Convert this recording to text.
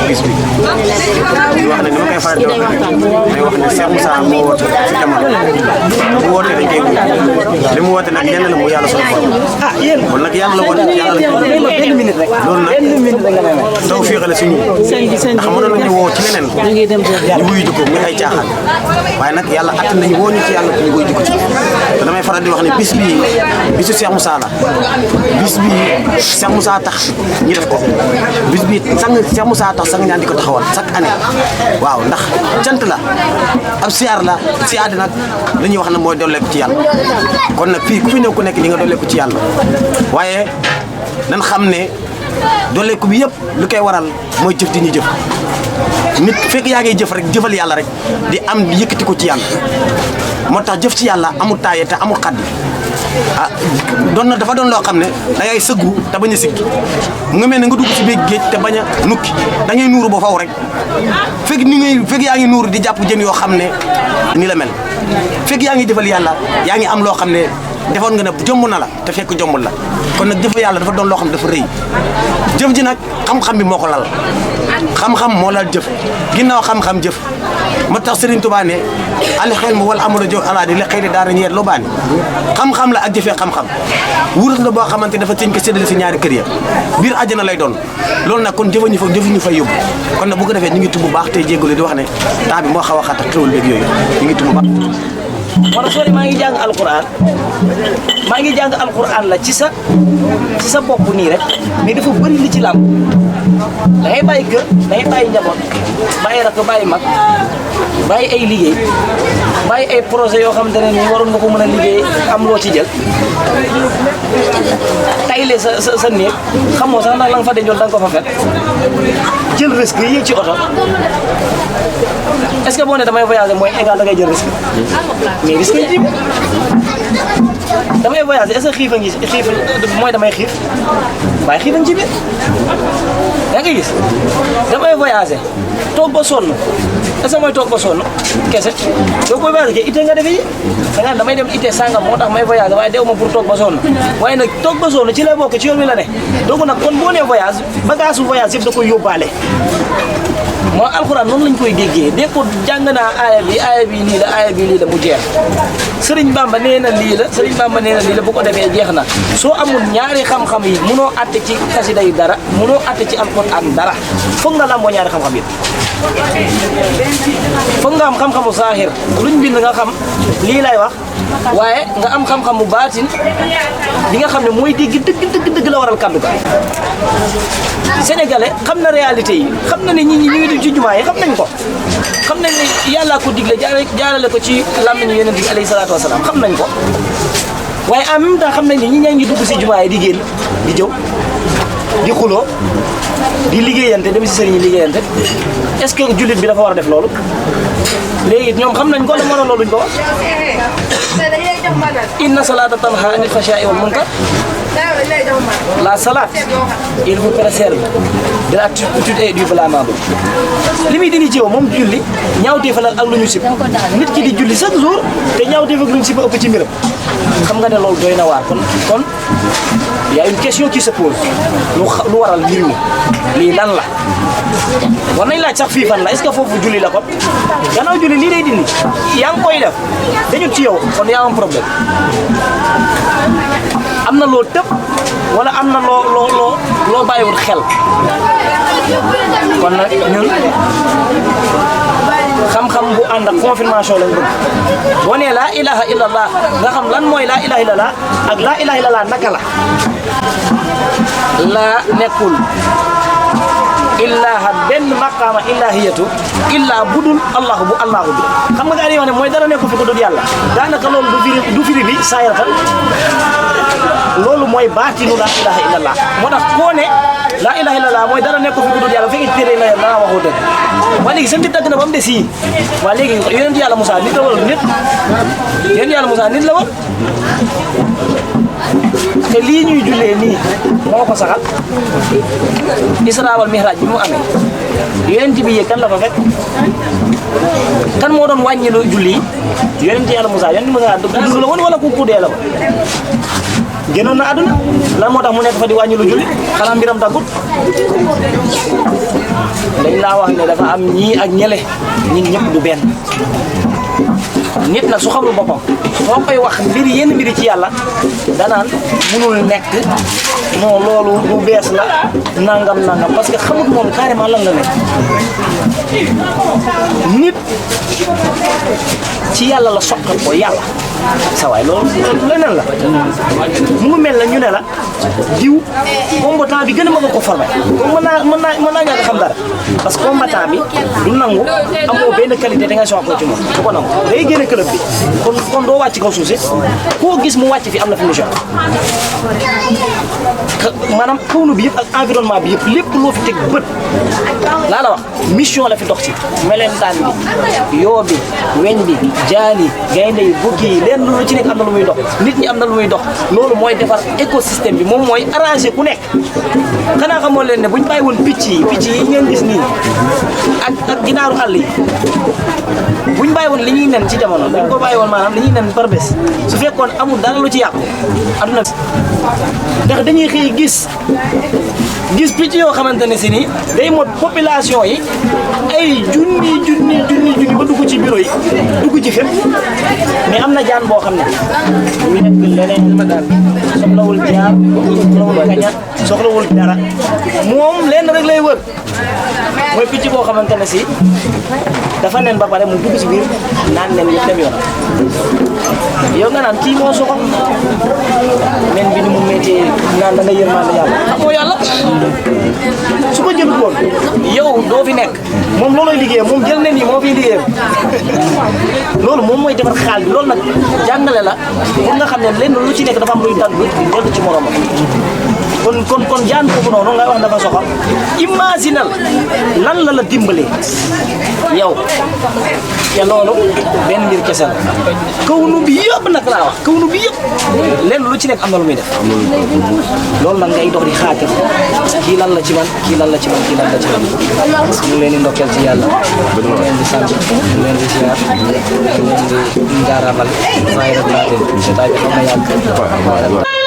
bis bi di wax ne ni ma koy faral di wax may wax ne Cheikh Moussa moo woote ci jamono mu woote dañ koy wuy li mu woote nag lenn la mu yàlla sunu borom kon nag yàlla la woote yàlla la loolu nag taw féexale si ñun ndax mënoon nañu woo ci leneen ñu wuyu jikko muy ay caaxaan waaye nag yàlla attan nañu woo ñu ci yàlla ñu wuyu jikko ci te damay faral di wax ne bis bii bisu Cheikh Moussa la bis bii Cheikh Moussa tax ñu def ko bis bii sang Cheikh Moussa tax sang ñaan di ko taxawal chaque année waaw ndax cant la ab siyaar la siyaar di nag li ñuy wax ne mooy dolleeku ci yàlla kon nag fii ku fi ñëw ku nekk di nga dolleeku ci yàlla waaye nan xam ne dolleeku bi yëpp lu koy waral mooy jëf di ñu jëf nit fekk yaa ngi jëf rek jëfal yàlla rek di am yëkkati ko ci yàlla moo tax jëf ci yàlla amul taaye te amul xaddi ah dafa doon loo xam ne da ngay sëggu te bañ a siggi mu nga mel ne nga dugg ci biir géej te bañ a nukki da ngay nuuru ba faw rek fekk yaa ngi nuuru di jàpp jën yoo xam ne ni la mel fekk yaa ngi jëfal yàlla yaa ngi am loo xam ne defoon nga ne jomb na la te fekk jombul la kon nag jëf yàlla dafa doon loo xam ne dafa rëy jëf ji nag xam-xam bi moo ko lal xam-xam moo lal jëf ginnaaw xam-xam jëf moo tax Serigne Touba ne al xelmu wal amalu jow alaa di li xëy di daara ñeet loo baani xam-xam la ak jëfee xam-xam wurus la boo xamante dafa tiñ ko séddale si ñaari kër ya biir àjjana lay doon loolu nag kon jëfa ñu fay yóbbu kon nag bu ko defee ñu ngi tudd bu baax tey jégalu di wax ne temps bi moo xaw a xat ak xéwal beeg yooyu ñu ngi tudd bu baax wala soo maa ngi jàng alquran la ci sa bopp nii rek mais dafa bëri li ci làmb da ngay bàyyi kër da ngay bàyyi njaboot bàyyi rakk bàyyi mag bàyyi ay liggéey bàyyi ay projet yoo xamante ne nii waroon nga ko mën a liggéey am loo ci jël tayle sa néeg xamoo sax ndax la nga fa dencoon da nga ko fa fekk jël risque yéeg ci oto est-ce que boo ne damay voyager mooy égal da ngay jël risque mais risque yi damay voyager est-ce que xiif mooy damay xiif waaye xiif a ngi ci biir yaa ngi gis damay voyager toog ba sonn est-ce que mooy toog ba sonn kese doo koy voyager ke itte nga defee da nga damay dem itte sangam moo tax may voyager waaye dew ma pour toog ba sonn waaye nag toog ba sonn ci lay bokk ci yoon wi la ne donc nag kon boo nee voyage bagage su voyage yëpp da koy yóbbaale moo alxuraan noonu lañ koy déggee dégg ko jàng naa aaya bi lii la mu jeex Sëriñ Bamba nee na lii la bu ko defee jeex na soo amul ñaari xam-xam yi munoo atte ci xasida yi dara munoo atte ci alxuraan dara foog nga lamboo ñaari xam-xam yi foog nga am xam-xamu saahir luñ bind nga xam lii lay wax waaye nga am xam-xamu baatin bi nga xam ne mooy dégg dëgg la waral kàddu ga sénégalais xam na réalité yi xam na ne ñi ñu ngi ci jumaa yi xam nañ ko xam nañ ne yàllaa ko digle jaarale ko ci làmmiñu yonent bi alayhi salaatu wasalaam xam nañ ko waaye en même temps xam nañ ne ñi ñaa ngi dugg si jumaa yi di génn di jëw di xuloo di liggéeyante dem si sëriñ yi liggéeyante est-ce que jullit bi dafa war a def loolu léegi ñoom xam nañ ko la mën a looluñ ko wax inna salaata tanha anil fahshaa'i wal munkar la salade il vous préserve de la turpitude et du blâmable li muy dindi ci yow moom julli ñaawteef la ak lu ñu sib nit ki di julli chaque jour te ñaawteef ak lu ñu sib ëpp ci mbiram xam nga ne loolu doy na waar kon y a une question qui se pose lu waral mbir mi lii lan la war nañ laaj sax fii fan la est-ce que foofu julli la kon gannaaw julli lii day dindi yaa ngi koy def dañu ci yow kon yaa am problème am na loo tëb wala am na loo bàyyiwul xel kon nag ñun xam-xam bu ànd ak confirmation lañ bëgg boo nee laa ilaha illallah nga xam lan mooy laa ilaha illallah ak laa ilaha illallah naka la laa nekkul illaaha benn maqaama illahiyatu illaa budul allahu bu allahu bi xam nga gaa yi wax ne mooy dara nekkul fi ko dul yàlla daanaka loolu du firi bi saayaratan loolu mooy baatinu laa ilaha illallah moo tax koo ne laa ilaha illallah mooy dara nekkul fi ko dul yàlla fekk téere la danaa waxoo dëgg waaye léegi seen nit dagg na ba mu des yii waaye léegi yonent yàlla Musaa nit la wala nit yonent yàlla Musaa nit la woon te lii ñuy jullee nii moo ko saxal Israa wal Mi'raaj bi mu amee yonent bi yéeg kan la fa fekk kan moo doon wàññi lu julli yonent yàlla Moussa dund la woon wala ku dee la ko génnoon na àdduna lan moo tax mu nekk fa di wàññi lu julli xanaa mbiram tàggut dañ laa wax ne dafa am ñii ak ñële nit ñëpp du benn nit nag su xamul boppam soo koy wax yenn mbiri ci yàlla danaan munul nekk non loolu bu bees la nangam parce que xamut moom carrément lan la nekk nit ci yàlla la soqal ko yàlla sa waay loolu leneen la mu ngi mel na ñu ne la diw combattant bi gën a mën a ko formé mën naa ñàkk xam dara parce que combattant bi du nangu amoo benn qualité da ngay soxla ci moom du ko nangu day génne club bi kon doo wàcc kaw suuf si koo gis mu wàcc fi am na fi mission maanaam kawnu bi yëpp ak environnement bi yëpp lépp loo fi teg bët laa la wax mission la fi dox ci melentaan bi yoo bi weñ bi jaan yi gaynde yi bukki yi leen lu ci nekk am na lu muy dox nit ñi am na lu muy dox loolu mooy defar écosystème bi moom mooy arrangé ku nekk xanaa xamoo leen ne buñ bàyyi woon picc yi ngeen gis nii ak ginaaru àll yi buñ bàyyi woon li ñuy nen ci jamono buñ ko bàyyi woon maanaam li ñuy nen par bés su fekkoon amul dara lu ci yàqu aduna ndax dañuy xëy gis picc yoo xamante ne si nii day mot population yi ay junni ba dugg ci bureau yi dugg ci fépp mais am na jaan boo xam ne muy nekk leneen ma daal soxlawul jaar soxlawul kaña soxlawul dara moom lenn rek lay wër mooy picc boo xamante ne si dafa nen ba pare mu dugg ci biir naan nen yëpp dem yoonam yow nga naan kii moo soxal nen bi ni mu méttee naan da nga yërmande yàlla xamoo yàlla su ko jël woon yow doo fi nekk moom loolooy liggéeyam moom jël nen yi moo fiy liggéeyam loolu moom mooy defar xaal bi loolu nag jàngale la pour nga xam ne lenn lu ci nekk dafa am luy dagg dellu ci moromam kon jaan boobu noonu ngay wax dafa soxal imaginal lan la dimbalee yow te loolu benn mbir kese la kawnu bi yëpp nag laa wax kawnu bi yëpp lenn lu ci nekk am na lu muy def loolu nag ngay dox di xaatir kii lan la ci man kii lan la ci man kii lan la ci man ñu leen di ndokkeel ci yàlla ñu leen di sant ñu leen di ziar ñu leen di ngaarabal waaye rek laa leen jotaay bi xam na yàgg